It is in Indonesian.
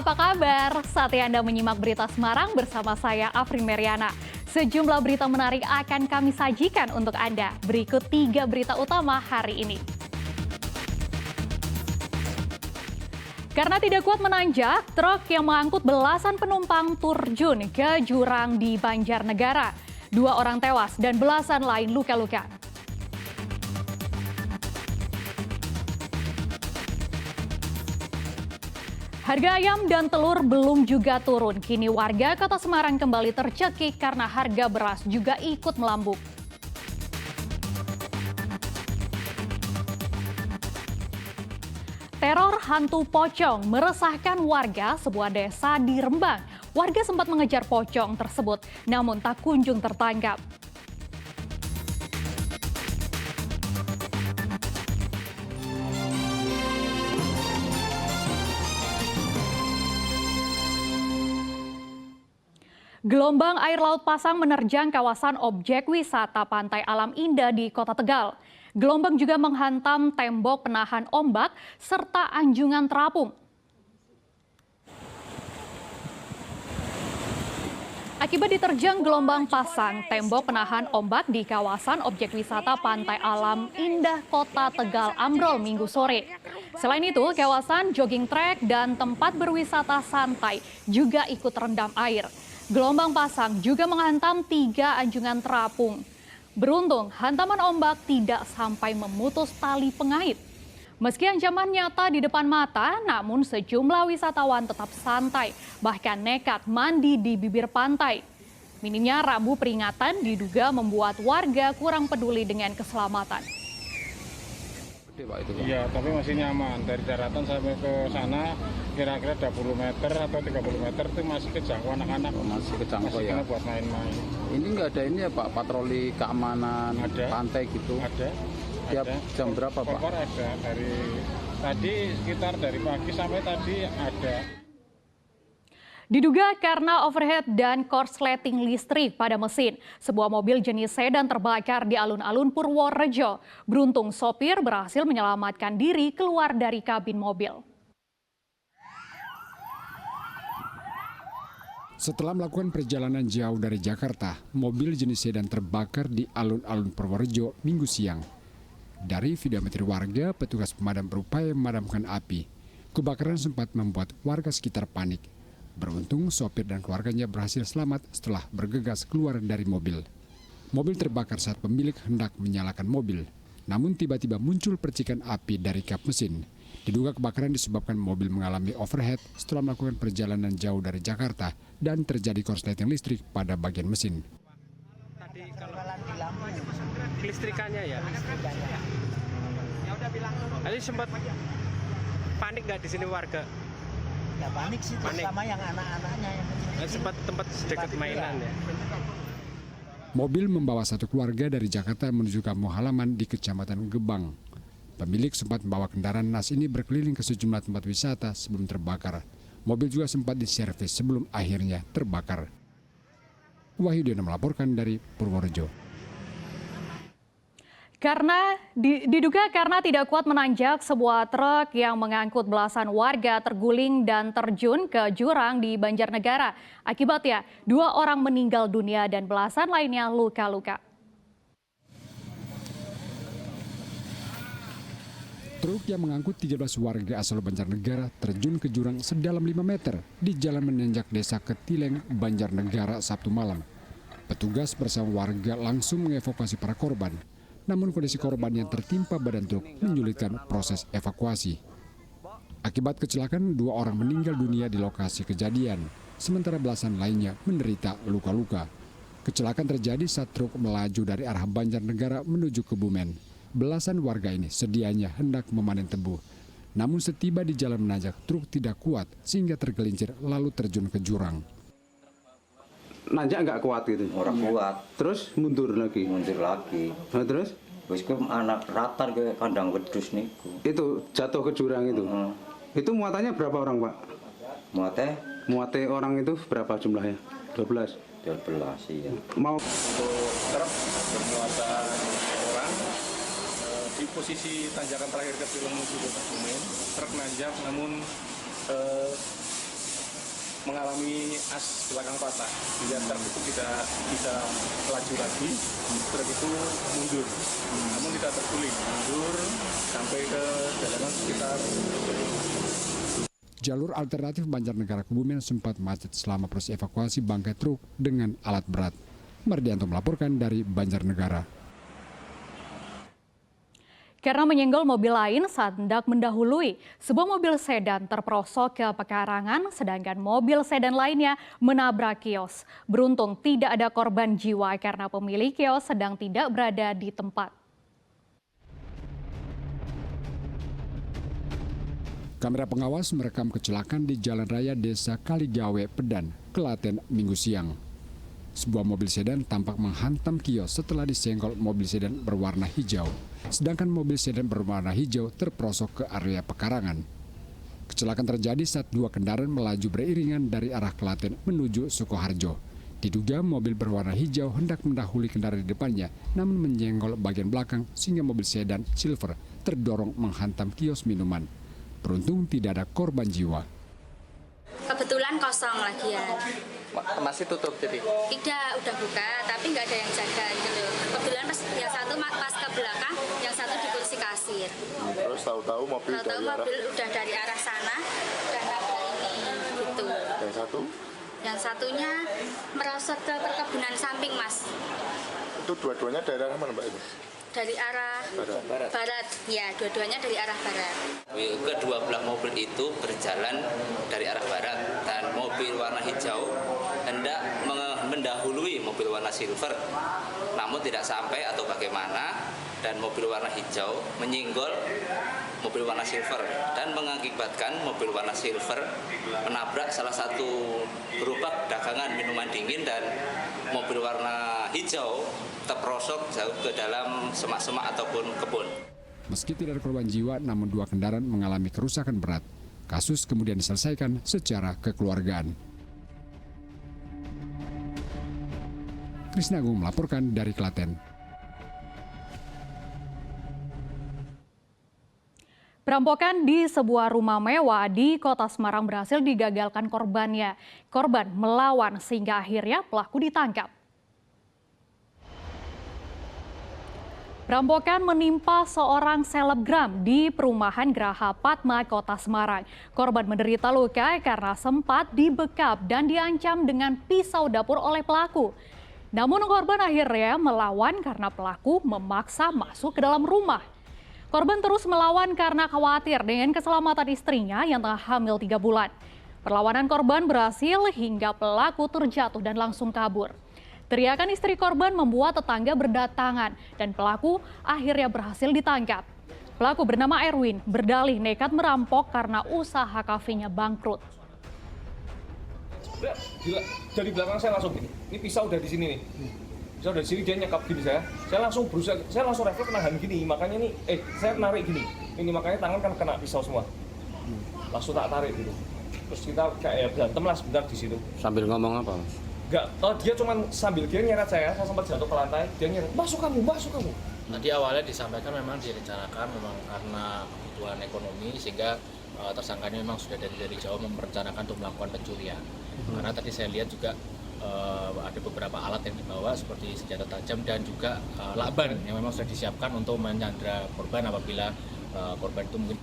apa kabar? Saatnya Anda menyimak Berita Semarang bersama saya, Afrin Meriana. Sejumlah berita menarik akan kami sajikan untuk Anda. Berikut 3 berita utama hari ini. Karena tidak kuat menanjak, truk yang mengangkut belasan penumpang terjun ke jurang di Banjarnegara. 2 orang tewas dan belasan lain luka-luka. Harga ayam dan telur belum juga turun. Kini warga Kota Semarang kembali tercekik karena harga beras juga ikut melambung. Teror hantu pocong meresahkan warga sebuah desa di Rembang. Warga sempat mengejar pocong tersebut, namun tak kunjung tertangkap. Gelombang air laut pasang menerjang kawasan objek wisata Pantai Alam Indah di Kota Tegal. Gelombang juga menghantam tembok penahan ombak serta anjungan terapung. Akibat diterjang gelombang pasang tembok penahan ombak di kawasan objek wisata Pantai Alam Indah Kota Tegal ambrol Minggu sore. Selain itu, kawasan jogging track dan tempat berwisata santai juga ikut terendam air. Gelombang pasang juga menghantam 3 anjungan terapung. Beruntung, hantaman ombak tidak sampai memutus tali pengait. Meski ancaman nyata di depan mata, namun sejumlah wisatawan tetap santai, bahkan nekat mandi di bibir pantai. Minimnya rambu peringatan diduga membuat warga kurang peduli dengan keselamatan. Iya, tapi masih nyaman. Dari daratan sampai ke sana kira-kira 20 meter atau 30 meter itu masih kejangkau anak-anak. Masih kejangkau ya. Buat main-main. Ini nggak ada ini ya Pak, patroli keamanan ada, pantai gitu? Ada. Tiap jam berapa Pak? Kopor ada, dari tadi sekitar dari pagi sampai tadi ada. Diduga karena overhead dan korsleting listrik pada mesin, sebuah mobil jenis sedan terbakar di alun-alun Purworejo. Beruntung sopir berhasil menyelamatkan diri keluar dari kabin mobil. Setelah melakukan perjalanan jauh dari Jakarta, mobil jenis sedan terbakar di alun-alun Purworejo Minggu siang. Dari video amatir warga, petugas pemadam berupaya memadamkan api. Kebakaran sempat membuat warga sekitar panik. Beruntung sopir dan keluarganya berhasil selamat setelah bergegas keluar dari mobil. Mobil terbakar saat pemilik hendak menyalakan mobil. Namun tiba-tiba muncul percikan api dari kap mesin. Diduga kebakaran disebabkan mobil mengalami overhead setelah melakukan perjalanan jauh dari Jakarta dan terjadi korsleting listrik pada bagian mesin. Tadi kalau kelistrikannya ya. Tadi sempat panik nggak di sini warga? Ya panik sih, terutama yang anak-anaknya yang sempat tempat dekat mainan ya. Mobil membawa satu keluarga dari Jakarta menuju kampung halaman di Kecamatan Gebang. Pemilik sempat membawa kendaraan nas ini berkeliling ke sejumlah tempat wisata sebelum terbakar. Mobil juga sempat diservis sebelum akhirnya terbakar. Wahyu Diono melaporkan dari Purworejo. Diduga karena tidak kuat menanjak, sebuah truk yang mengangkut belasan warga terguling dan terjun ke jurang di Banjarnegara. Akibatnya, 2 orang meninggal dunia dan belasan lainnya luka-luka. Truk yang mengangkut 13 warga asal Banjarnegara terjun ke jurang sedalam 5 meter di jalan menanjak desa Ketileng, Banjarnegara, Sabtu malam. Petugas bersama warga langsung mengevakuasi para korban. Namun kondisi korban yang tertimpa badan truk menyulitkan proses evakuasi. Akibat kecelakaan, 2 orang meninggal dunia di lokasi kejadian, sementara belasan lainnya menderita luka-luka. Kecelakaan terjadi saat truk melaju dari arah Banjarnegara menuju Kebumen. Belasan warga ini sedianya hendak memanen tebu. Namun setiba di jalan menanjak, truk tidak kuat sehingga tergelincir lalu terjun ke jurang. Nanjak nggak kuat gitu? Orang kuat. Terus mundur lagi? Mundur lagi. Nah, terus? Wis ku anak ratar ke kandang wedhus niku. Itu jatuh ke jurang itu? Itu muatannya berapa orang Pak? Muate orang itu berapa jumlahnya? 12? 12 iya. Mau Truk bermuatan orang di posisi tanjakan terakhir ke menuju Kota Kebumen. Truk nanjak namun mengalami as belakang patah, sehingga truk itu tidak bisa melaju lagi, truk itu mundur, namun tidak terguling, mundur sampai ke jalanan sekitar. Jalur alternatif Banjarnegara Kebumen sempat macet selama proses evakuasi bangkai truk dengan alat berat. Mardianto melaporkan dari Banjarnegara. Karena menyenggol mobil lain saat hendak mendahului, sebuah mobil sedan terperosok ke pekarangan, sedangkan mobil sedan lainnya menabrak kios. Beruntung tidak ada korban jiwa karena pemilik kios sedang tidak berada di tempat. Kamera pengawas merekam kecelakaan di Jalan Raya Desa Kaligawe, Pedan, Klaten, Minggu siang. Sebuah mobil sedan tampak menghantam kios setelah disenggol mobil sedan berwarna hijau. Sedangkan mobil sedan berwarna hijau terperosok ke area pekarangan. Kecelakaan terjadi saat dua kendaraan melaju beriringan dari arah Klaten menuju Sukoharjo. Diduga mobil berwarna hijau hendak mendahului kendaraan di depannya, namun menyenggol bagian belakang sehingga mobil sedan silver terdorong menghantam kios minuman. Beruntung tidak ada korban jiwa. Kebetulan kosong lagi ya. Masih tutup jadi? Tidak, udah buka, tapi nggak ada yang jaga gitu. Kebetulan pas yang satu pas ke belakang, yang satu di kursi kasir. Terus tahu-tahu mobil udah dari arah sana dan nabrak ini gitu. Yang satu? Yang satunya merosot ke perkebunan samping, Mas. Itu dua-duanya dari arah mana, Mbak? Itu? Dari arah barat. Ya, dua-duanya dari arah barat. Kedua belah mobil itu berjalan dari arah barat dan mobil warna hijau hendak mendahului mobil warna silver, namun tidak sampai atau bagaimana, dan mobil warna hijau menyinggol mobil warna silver dan mengakibatkan mobil warna silver menabrak salah satu gerobak dagangan minuman dingin dan mobil warna hijau terperosok jauh ke dalam semak-semak ataupun kebun. Meski tidak ada korban jiwa, namun dua kendaraan mengalami kerusakan berat. Kasus kemudian diselesaikan secara kekeluargaan. Krisna Agung melaporkan dari Klaten. Perampokan di sebuah rumah mewah di Kota Semarang berhasil digagalkan korbannya. Korban melawan sehingga akhirnya pelaku ditangkap. Perampokan menimpa seorang selebgram di perumahan Geraha Padma, Kota Semarang. Korban menderita luka karena sempat dibekap dan diancam dengan pisau dapur oleh pelaku. Namun korban akhirnya melawan karena pelaku memaksa masuk ke dalam rumah. Korban terus melawan karena khawatir dengan keselamatan istrinya yang tengah hamil 3 bulan. Perlawanan korban berhasil hingga pelaku terjatuh dan langsung kabur. Teriakan istri korban membuat tetangga berdatangan dan pelaku akhirnya berhasil ditangkap. Pelaku bernama Erwin berdalih nekat merampok karena usaha kafenya bangkrut. Dari belakang saya langsung gini, ini pisau udah di sini nih. Pisau dari sini dia nyekap gini saya langsung berusaha, saya langsung refleks nahan gini, makanya nih, saya narik gini. Ini makanya tangan kan kena pisau semua. Langsung tak tarik gitu. Terus kita kayak berantem lah sebentar di situ. Sambil ngomong apa, Mas? Enggak, dia cuma sambil dia nyeret saya sempat jatuh ke lantai, dia nyeret, masuk kamu. Tadi awalnya disampaikan memang direncanakan memang karena kebutuhan ekonomi sehingga tersangkanya memang sudah dari jauh merencanakan untuk melakukan pencurian. Karena tadi saya lihat juga ada beberapa alat yang dibawa seperti senjata tajam dan juga lakban yang memang sudah disiapkan untuk menyandra korban apabila korban itu mungkin